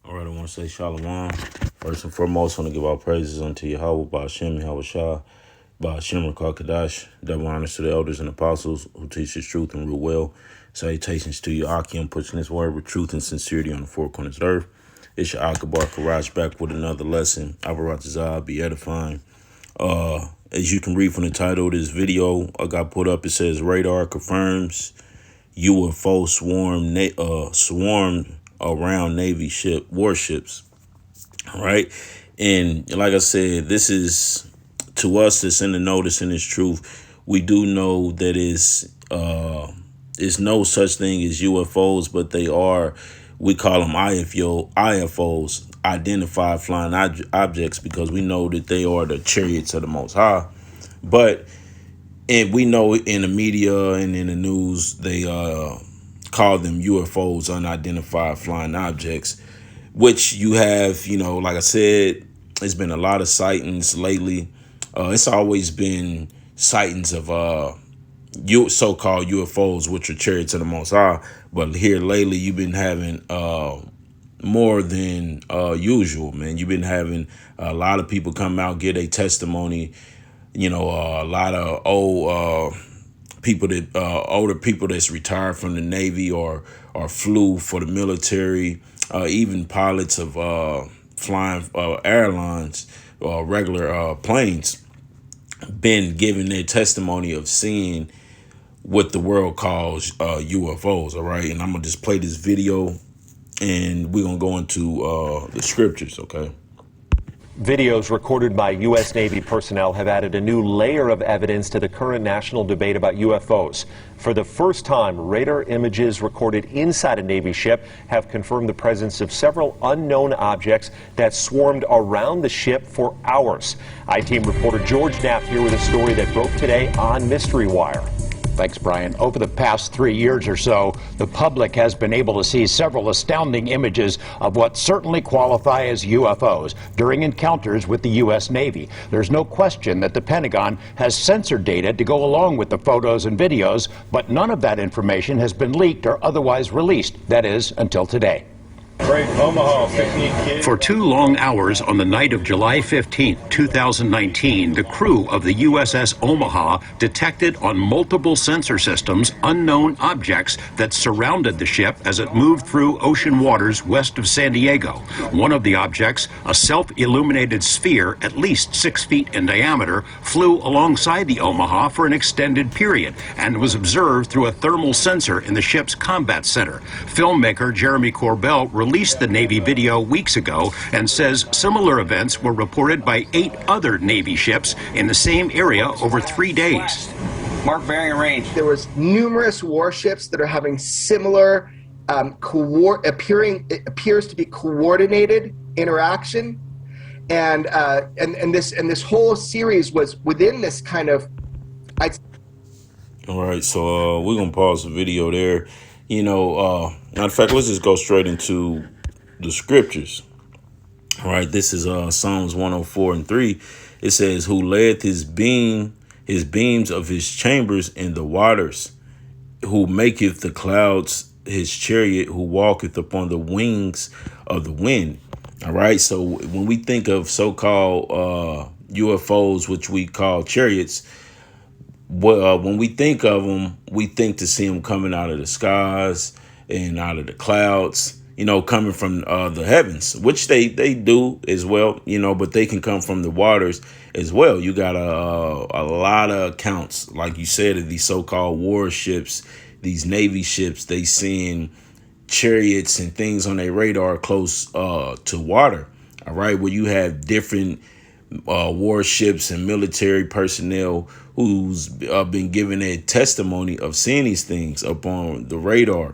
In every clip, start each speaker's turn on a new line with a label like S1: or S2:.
S1: All right, I want to say Shalom. First and foremost, I want to give all praises unto Yahweh, Ba'ashem, Yahweh Shah, Ba'ashem, Rakakadash. Double honors to the elders and apostles who teach the truth and rule well. Salutations to you, Akim, pushing this word with truth and sincerity on the four corners of the earth. It's your Akabar Karaj back with another lesson. Avaratazah, be edifying. As you can read from the title of this video, I got put up, it says radar confirms UFO swarm around Navy warships. All right. And like I said, this is to us that's in the notice in this truth. We do know that is no such thing as UFOs, but they are, we call them IFOs, identified flying objects, because we know that they are the chariots of the Most High. And we know in the media and in the news, they call them UFOs, unidentified flying objects, which you have, like I said, there's been a lot of sightings lately. It's always been sightings of so-called UFOs, which are chariots of the Most High. But here lately, you've been having more than usual, man. You've been having a lot of people come out, get a testimony. A lot of older people that's retired from the Navy or flew for the military, even pilots of flying airlines or regular planes, been giving their testimony of seeing what the world calls UFOs. All right, and I'm gonna just play this video, and we're gonna go into the scriptures. Okay.
S2: Videos recorded by U.S. Navy personnel have added a new layer of evidence to the current national debate about UFOs. For the first time, radar images recorded inside a Navy ship have confirmed the presence of several unknown objects that swarmed around the ship for hours. I-Team reporter George Knapp here with a story that broke today on Mystery Wire.
S3: Thanks, Brian. Over the past 3 years or so, the public has been able to see several astounding images of what certainly qualify as UFOs during encounters with the U.S. Navy. There's no question that the Pentagon has censored data to go along with the photos and videos, but none of that information has been leaked or otherwise released. That is, until today. For 2 long hours on the night of July 15, 2019, the crew of the USS Omaha detected on multiple sensor systems unknown objects that surrounded the ship as it moved through ocean waters west of San Diego. One of the objects, a self-illuminated sphere at least 6 feet in diameter, flew alongside the Omaha for an extended period and was observed through a thermal sensor in the ship's combat center. Filmmaker Jeremy Corbell released the Navy video weeks ago and says similar events were reported by 8 other Navy ships in the same area over 3 days.
S4: Mark bearing and range.
S5: There was numerous warships that are having similar it appears to be coordinated interaction, and this whole series was within this kind of.
S1: All right, so we're gonna pause the video there. Matter of fact, let's just go straight into the scriptures. All right, this is Psalms 104:3. It says, "Who layeth his beams of his chambers in the waters, who maketh the clouds his chariot, who walketh upon the wings of the wind." All right, so when we think of so-called UFOs, which we call chariots, when we think of them, we think to see them coming out of the skies and out of the clouds, coming from the heavens, which they do as well, but they can come from the waters as well. You got a lot of accounts, like you said, of these so-called warships, these Navy ships, they seeing chariots and things on their radar close to water. All right, where you have different warships and military personnel who's been given a testimony of seeing these things up on the radar,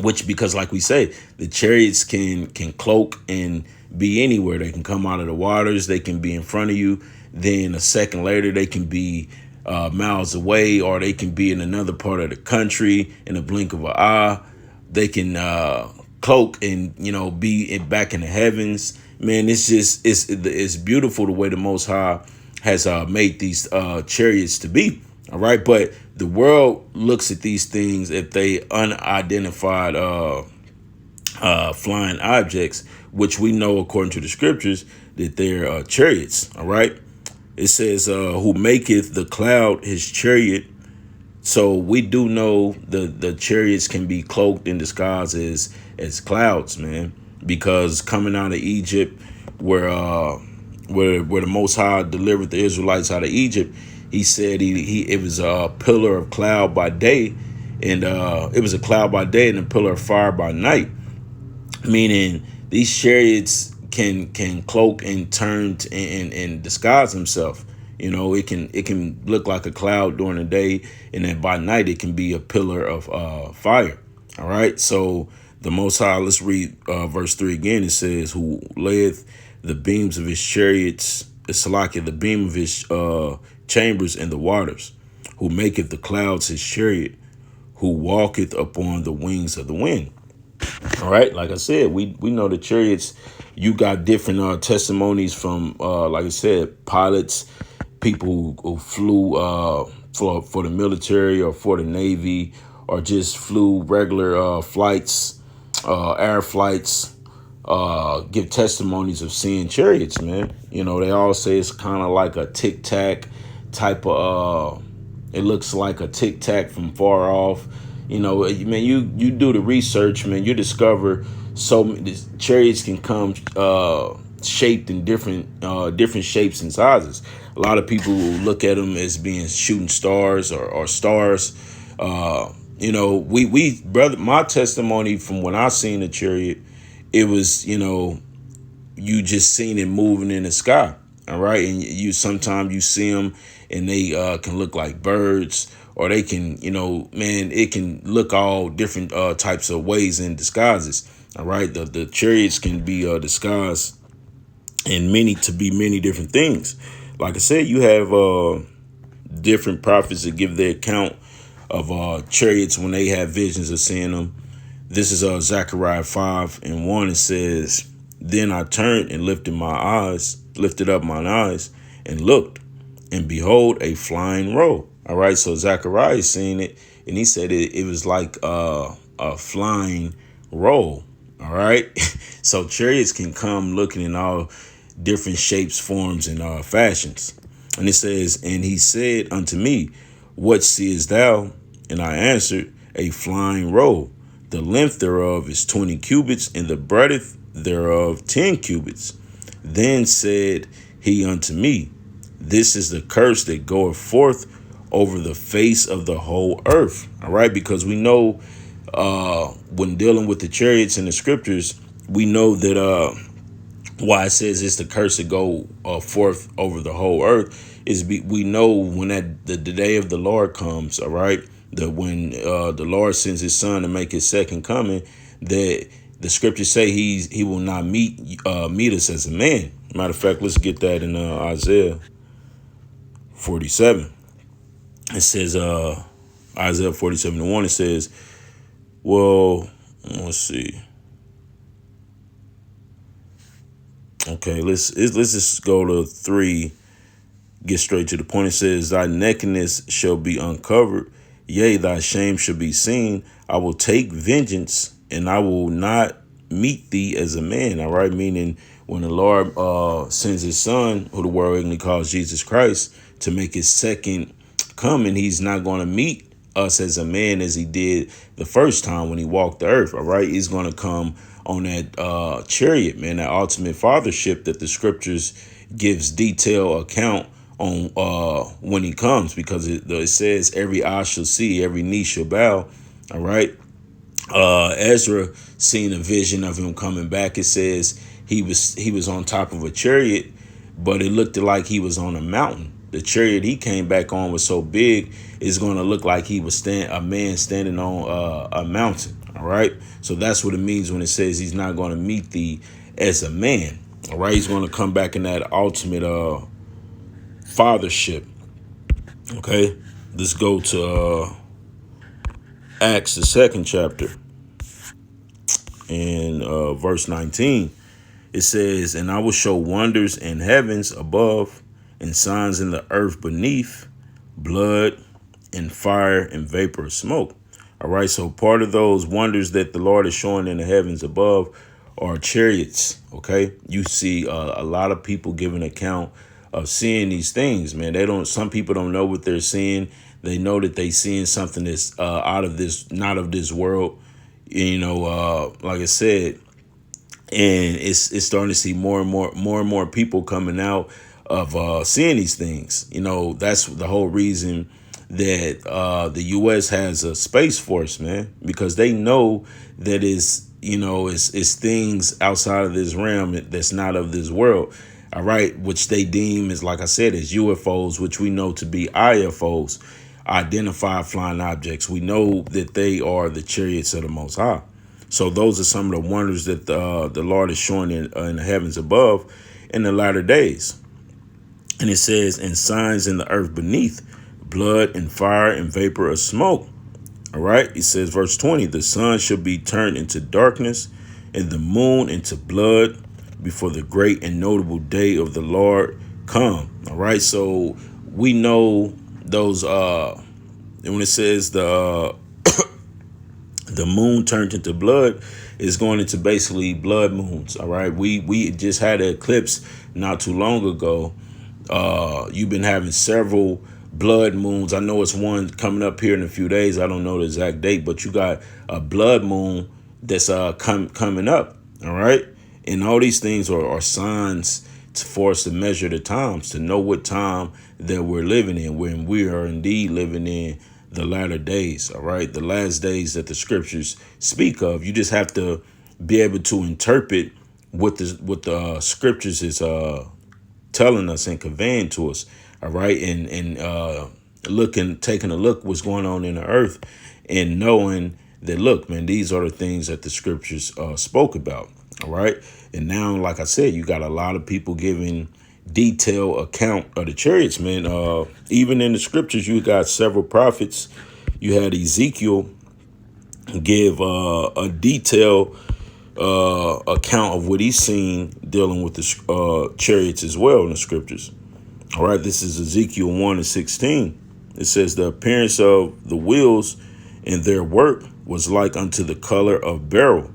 S1: which, because like we say, the chariots can cloak and be anywhere. They can come out of the waters. They can be in front of you. Then a second later, they can be miles away, or they can be in another part of the country in a blink of an eye. They can cloak and, be back in the heavens. Man, it's beautiful the way the Most High has made these chariots to be. All right. But the world looks at these things, if they unidentified flying objects, which we know according to the scriptures that they're chariots. All right. It says, who maketh the cloud his chariot. So we do know the chariots can be cloaked in disguise as clouds, man, because coming out of Egypt, where the Most High delivered the Israelites out of Egypt, he said it was a pillar of cloud by day, and it was a cloud by day and a pillar of fire by night, meaning these chariots can cloak and turn and disguise himself. You know, it can look like a cloud during the day, and then by night it can be a pillar of fire. All right. So the Most High, let's read verse 3 again. It says, who layeth the beams of his chariots, Salakia, the beam of his chambers in the waters, who maketh the clouds his chariot, who walketh upon the wings of the wind. All right, like I said, we know the chariots. You got different testimonies from, like I said, pilots, people who flew for the military or for the Navy, or just flew regular flights, air flights. Give testimonies of seeing chariots, man. You know, they all say it's kind of like a tic tac type of. It looks like a tic tac from far off. You know, man, you do the research, man. You discover so many chariots can come shaped in different shapes and sizes. A lot of people will look at them as being shooting stars or stars. You know, we brother, my testimony from when I seen the chariot, it was, you know, you just seen it moving in the sky. All right. And you sometimes you see them and they can look like birds, or they can, you know, man, it can look all different types of ways and disguises. All right. The chariots can be disguised in many different things. Like I said, you have different prophets that give their account of chariots when they have visions of seeing them. This is Zechariah 5:1. It says, then I turned and lifted up mine eyes and looked, and behold, a flying roll. All right. So Zechariah is seeing it, and he said it was like a flying roll. All right. So chariots can come looking in all different shapes, forms, and fashions. And it says, and he said unto me, what seest thou? And I answered, a flying roll. The length thereof is 20 cubits, and the breadth thereof 10 cubits. Then said he unto me, this is the curse that goeth forth over the face of the whole earth. All right, because we know when dealing with the chariots in the scriptures, we know that why it says it's the curse that go forth over the whole earth is we know when the day of the Lord comes. All right. That when the Lord sends his son to make his second coming, that the scriptures say he will not meet us as a man. Matter of fact, let's get that in Isaiah 47. It says Isaiah 47:1. It says, well, let's see. Okay, let's just go to 3. Get straight to the point. It says, thy nakedness shall be uncovered. Yea, thy shame shall be seen. I will take vengeance, and I will not meet thee as a man. All right. Meaning when the Lord sends his son, who the world ignorantly calls Jesus Christ, to make his second coming, he's not going to meet us as a man as he did the first time when he walked the earth. All right. He's going to come on that chariot, man, that ultimate fathership that the scriptures gives detailed account on when he comes, because it says every eye shall see, every knee shall bow. All right. Ezra seen a vision of him coming back. It says he was on top of a chariot, but it looked like he was on a mountain. The chariot he came back on was so big, it's going to look like he was a man standing on a mountain. All right. So that's what it means when it says he's not going to meet thee as a man. All right. He's going to come back in that ultimate fathership. Okay. Let's go to Acts, the 2nd chapter, and verse 19. It says, and I will show wonders in heavens above and signs in the earth beneath, blood and fire and vapor of smoke. All right. So part of those wonders that the Lord is showing in the heavens above are chariots. OK, you see a lot of people giving account of seeing these things, man. Some people don't know what they're seeing. They know that they seeing something that's out of this, not of this world. Like I said, and it's starting to see more and more people coming out of seeing these things. That's the whole reason that the U.S. has a space force, man, because they know that it's things outside of this realm that's not of this world. All right, which they deem is, like I said, as UFOs, which we know to be IFOs, identified flying objects. We know that they are the chariots of the Most High. So those are some of the wonders that the Lord is showing in the heavens above in the latter days. And it says, and signs in the earth beneath, blood and fire and vapor of smoke. All right. It says, verse 20, the sun shall be turned into darkness and the moon into blood before the great and notable day of the Lord come. All right. So we know those when it says the moon turned into blood, is going into basically blood moons. All right. We just had an eclipse not too long ago. You've been having several blood moons. I know it's one coming up here in a few days. I don't know the exact date, but you got a blood moon that's coming up. All right. And all these things are signs for us to measure the times, to know what time that we're living in, when we are indeed living in the latter days. All right. The last days that the scriptures speak of. You just have to be able to interpret what the scriptures is telling us and conveying to us. All right. And taking a look what's going on in the earth and knowing that, look, man, these are the things that the scriptures spoke about. All right. And now, like I said, you got a lot of people giving detailed account of the chariots, man. Even in the scriptures, you got several prophets. You had Ezekiel give a detailed account of what he's seen dealing with the chariots as well in the scriptures. All right. This is Ezekiel 1:16. It says the appearance of the wheels and their work was like unto the color of beryl.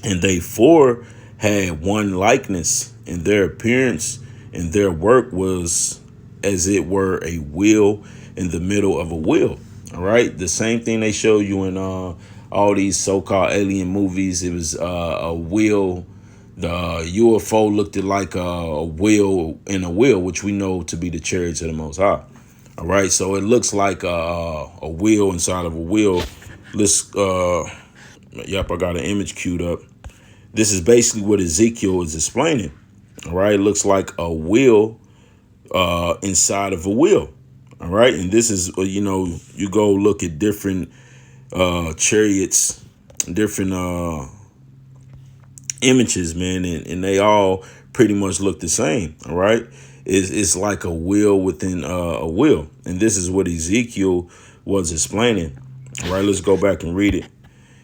S1: And they four had one likeness, and their appearance and their work was as it were a wheel in the middle of a wheel. All right. The same thing they show you in all these so-called alien movies. It was a wheel. The UFO looked like a wheel in a wheel, which we know to be the chariots of the Most High. All right. So it looks like a wheel inside of a wheel. Yep, I got an image queued up. This is basically what Ezekiel is explaining. All right. It looks like a wheel inside of a wheel. All right. And this is, you go look at different chariots, different images, man, and they all pretty much look the same. All right. It's like a wheel within a wheel. And this is what Ezekiel was explaining. All right. Let's go back and read it.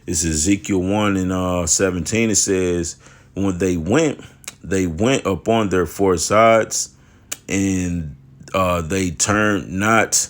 S1: It's Ezekiel 1:17. It says, when they went upon their four sides, and they turned not